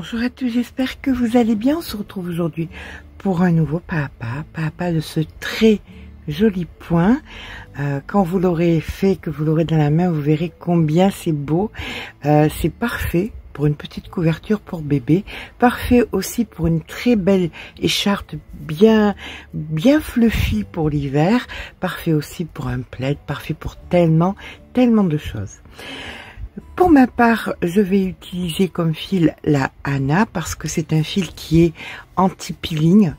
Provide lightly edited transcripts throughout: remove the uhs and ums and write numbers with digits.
Bonjour à tous, j'espère que vous allez bien. On se retrouve aujourd'hui pour un nouveau pas à pas de ce très joli point. Quand vous l'aurez fait, que vous l'aurez dans la main, vous verrez combien c'est beau. C'est parfait pour une petite couverture pour bébé, parfait aussi pour une très belle écharpe bien fluffy pour l'hiver, parfait aussi pour un plaid, parfait pour tellement de choses. Pour ma part, je vais utiliser comme fil la Anna parce que c'est un fil qui est anti-peeling,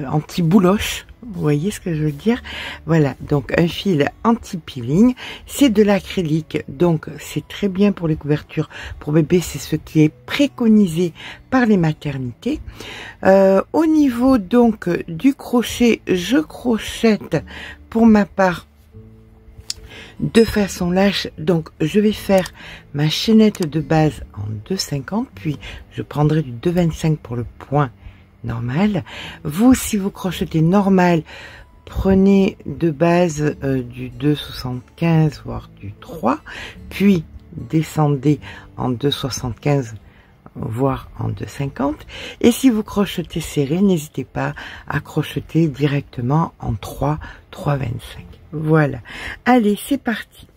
anti-bouloche. Vous voyez ce que je veux dire? Voilà, donc un fil anti-peeling. C'est de l'acrylique, donc c'est très bien pour les couvertures pour bébé. C'est ce qui est préconisé par les maternités. Au niveau donc du crochet, je crochette pour ma part de façon lâche. Donc je vais faire ma chaînette de base en 2,50, puis je prendrai du 2,25 pour le point normal. Vous, si vous crochetez normal, prenez de base du 2,75 voire du 3, puis descendez en 2,75 voire en 2,50. Et si vous crochetez serré, n'hésitez pas à crocheter directement en 3,25. Voilà. Allez, c'est parti.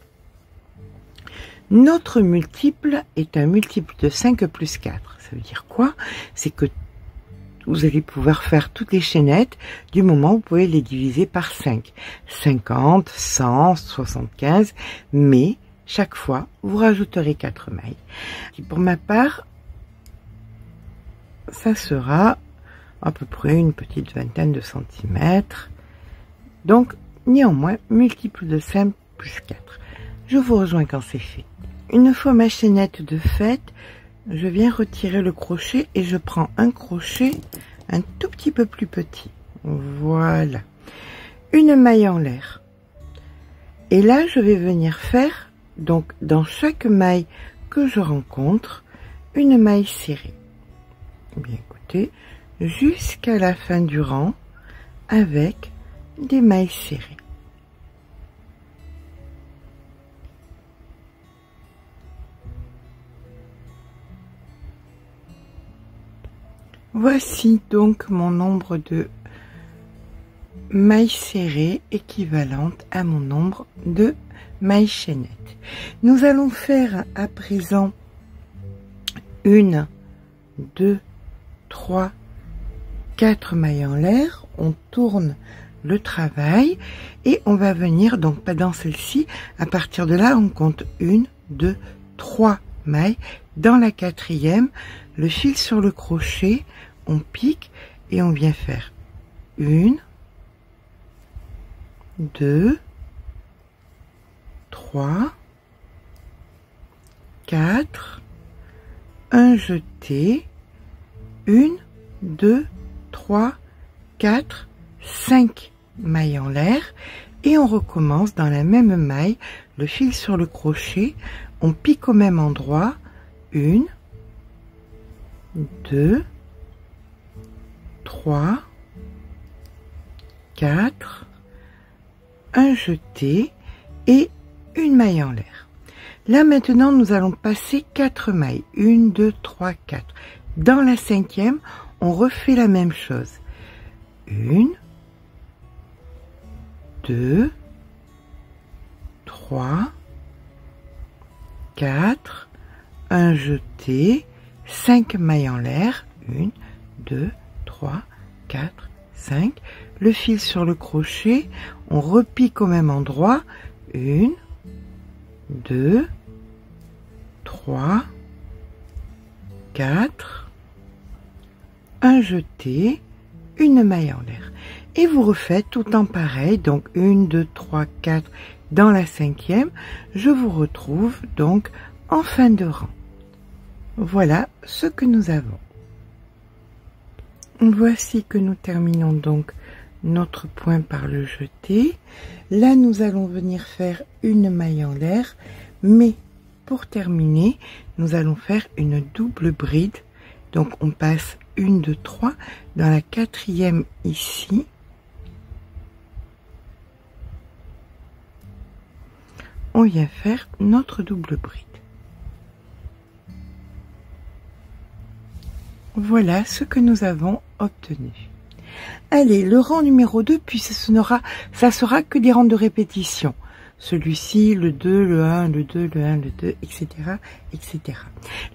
Notre multiple est un multiple de 5 plus 4. Ça veut dire quoi? C'est que vous allez pouvoir faire toutes les chaînettes du moment où vous pouvez les diviser par 5. 50, 100, 75, mais chaque fois, vous rajouterez 4 mailles. Et pour ma part, ça sera à peu près une petite vingtaine de centimètres. Donc, néanmoins, multiple de 5 plus 4. Je vous rejoins quand c'est fait. Une fois ma chaînette de faite, je viens retirer le crochet et je prends un crochet un tout petit peu plus petit. Voilà. Une maille en l'air. Et là, je vais venir faire, donc, dans chaque maille que je rencontre, une maille serrée. Bien écoutez, jusqu'à la fin du rang avec des mailles serrées. Voici donc mon nombre de mailles serrées équivalente à mon nombre de mailles chaînettes. Nous allons faire à présent 1, 2, 3, 4 mailles en l'air. On tourne le travail et on va venir, donc pas dans celle-ci, à partir de là on compte 1, 2, 3 mailles. Dans la quatrième, le fil sur le crochet, on pique et on vient faire 1, 2, 3, 4, un jeté, 1, 2, 3, 4, 5 mailles en l'air et on recommence dans la même maille, le fil sur le crochet, on pique au même endroit, 1, 2, 3, 4, un jeté et une maille en l'air. Là maintenant nous allons passer 4 mailles, 1, 2, 3, 4. Dans la cinquième, on refait la même chose. 1, 2, 3, 4, un jeté, 5 mailles en l'air, 1, 2, 3, 4, 5. Le fil sur le crochet, on repique au même endroit, 1, 2, 3, 4, un jeté, une maille en l'air. Et vous refaites tout en pareil, donc 1, 2, 3, 4 dans la cinquième. Je vous retrouve donc en fin de rang. Voilà ce que nous avons. Voici que nous terminons donc notre point par le jeté. Là, nous allons venir faire une maille en l'air, mais pour terminer, nous allons faire une double bride. Donc, on passe 1, 2, 3 dans la quatrième ici. On vient faire notre double bride. Voilà ce que nous avons obtenu. Allez, le rang numéro 2, puis ça sera que des rangs de répétition. Celui-ci, le 2, le 1, le 2, le 1, le 2, etc., etc.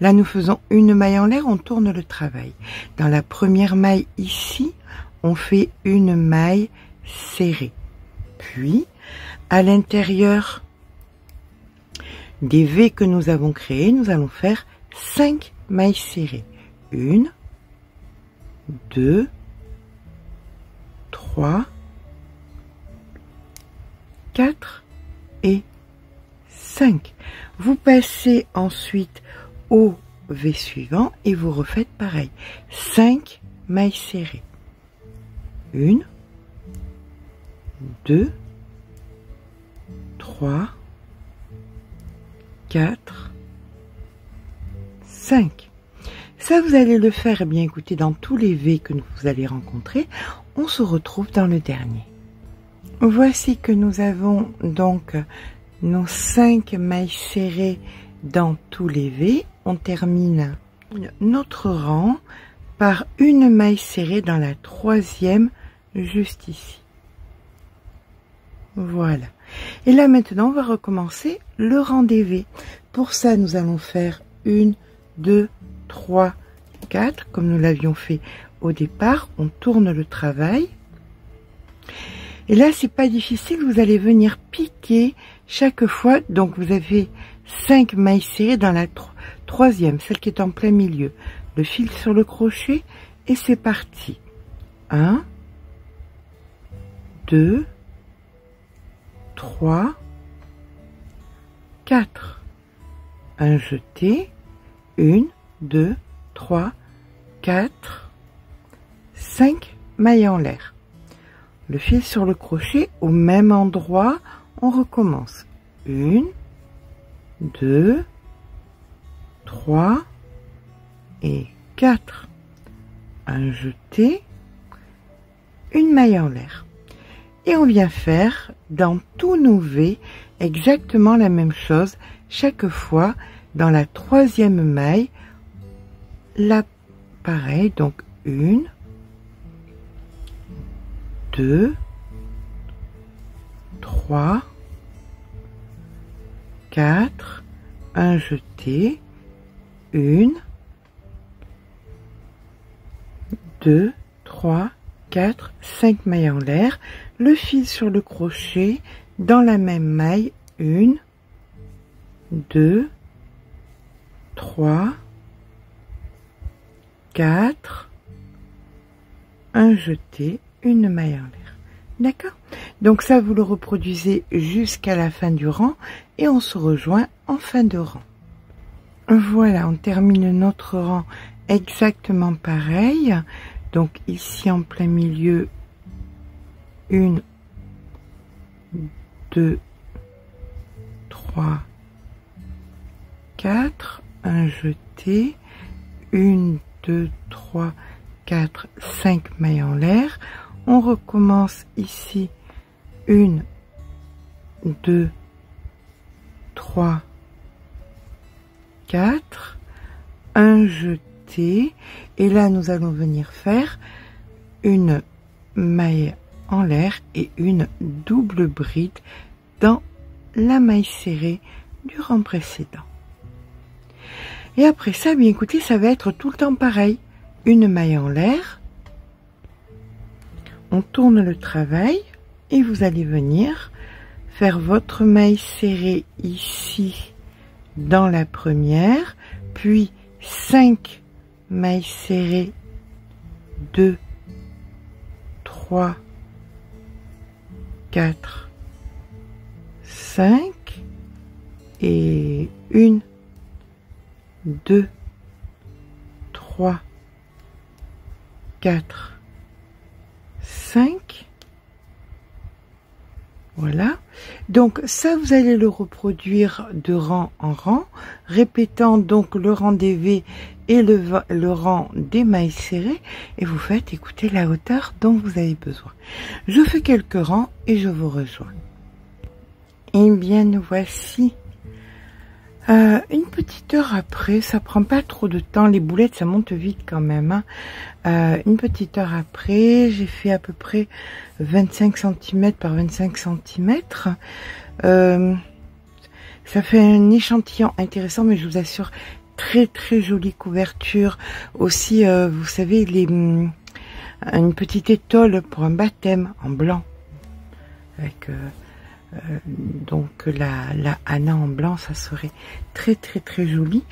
Là, nous faisons une maille en l'air, on tourne le travail. Dans la première maille ici, on fait une maille serrée. Puis, à l'intérieur des V que nous avons créés, nous allons faire 5 mailles serrées. 1, 2, 3, 4 et 5. Vous passez ensuite au V suivant et vous refaites pareil. 5 mailles serrées. 1, 2, 3, 4, 5. Ça, vous allez le faire, eh bien, écoutez, dans tous les V que vous allez rencontrer. On se retrouve dans le dernier. Voici que nous avons donc nos 5 mailles serrées dans tous les V. On termine notre rang par une maille serrée dans la troisième, juste ici. Voilà. Et là maintenant, on va recommencer le rang des V. Pour ça, nous allons faire 1, 2, 3, 4, comme nous l'avions fait au départ. On tourne le travail. Et là, c'est pas difficile, vous allez venir piquer chaque fois. Donc, vous avez 5 mailles serrées dans la troisième, celle qui est en plein milieu. Le fil sur le crochet et c'est parti. 1, 2, 3, 4. Un jeté. 1, 2, 3, 4, 5 mailles en l'air. Le fil sur le crochet au même endroit, on recommence. 1, 2, 3 et 4. Un jeté, une maille en l'air. Et on vient faire dans tous nos V exactement la même chose. Chaque fois, dans la troisième maille, là, pareil, donc 1, 2, 3, 4, un jeté, 1, 2, 3, 4, 5 mailles en l'air, le fil sur le crochet, dans la même maille, 1, 2, 3, 4, un jeté, une maille en l'air. D'accord? Donc ça, vous le reproduisez jusqu'à la fin du rang et on se rejoint en fin de rang. Voilà, on termine notre rang exactement pareil. Donc ici en plein milieu, 1, 2, 3, 4, un jeté, 1, 2, 3, 4, 5 mailles en l'air. On recommence ici 1, 2, 3, 4, un jeté et là nous allons venir faire une maille en l'air et une double bride dans la maille serrée du rang précédent. Et après ça, bien écoutez, ça va être tout le temps pareil. Une maille en l'air, on tourne le travail et vous allez venir faire votre maille serrée ici dans la première, puis 5 mailles serrées, 2, 3, 4, 5 et 1, 2, 3, 4, 5. Voilà. Donc ça, vous allez le reproduire de rang en rang, répétant donc le rang des V et le rang des mailles serrées, et vous faites, écoutez, la hauteur dont vous avez besoin. Je fais quelques rangs et je vous rejoins. Eh bien, nous voici Une petite heure après, ça prend pas trop de temps, les boulettes ça monte vite quand même, hein. Une petite heure après, j'ai fait à peu près 25 cm par 25 cm. Ça fait un échantillon intéressant, mais je vous assure, très très jolie couverture. Aussi, vous savez, une petite étole pour un baptême en blanc. Avec donc la Anna en blanc, ça serait très très très joli.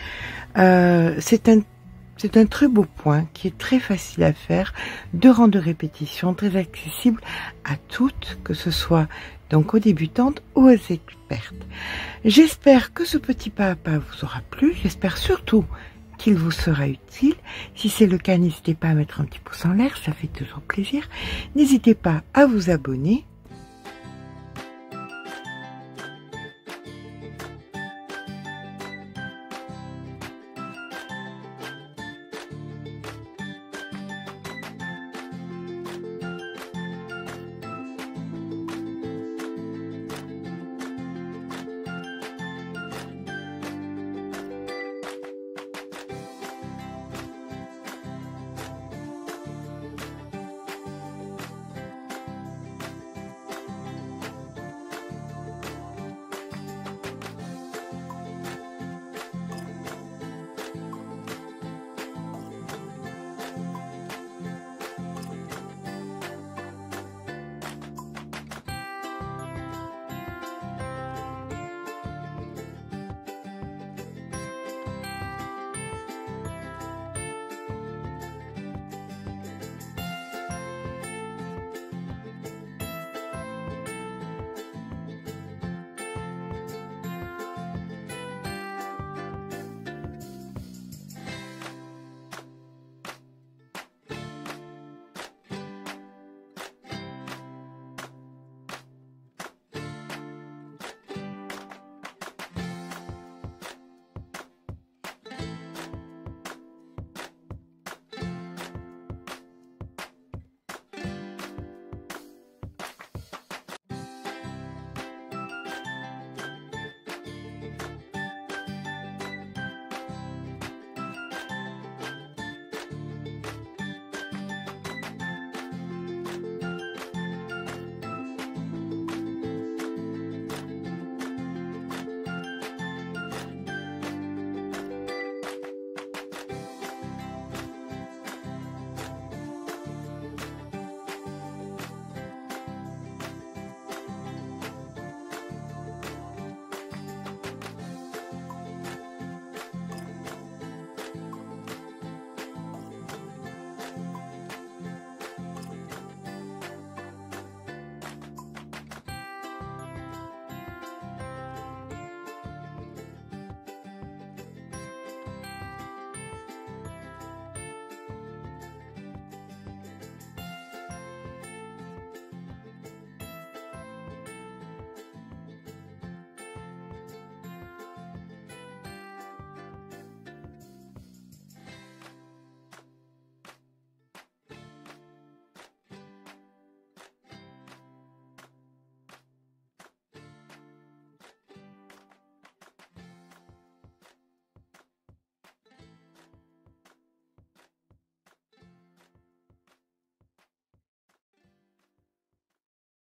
C'est un très beau point qui est très facile à faire, 2 rangs de répétition, très accessible à toutes, que ce soit donc aux débutantes ou aux expertes. J'espère que ce petit pas à pas vous aura plu, j'espère surtout qu'il vous sera utile. Si c'est le cas, n'hésitez pas à mettre un petit pouce en l'air, ça fait toujours plaisir. N'hésitez pas à vous abonner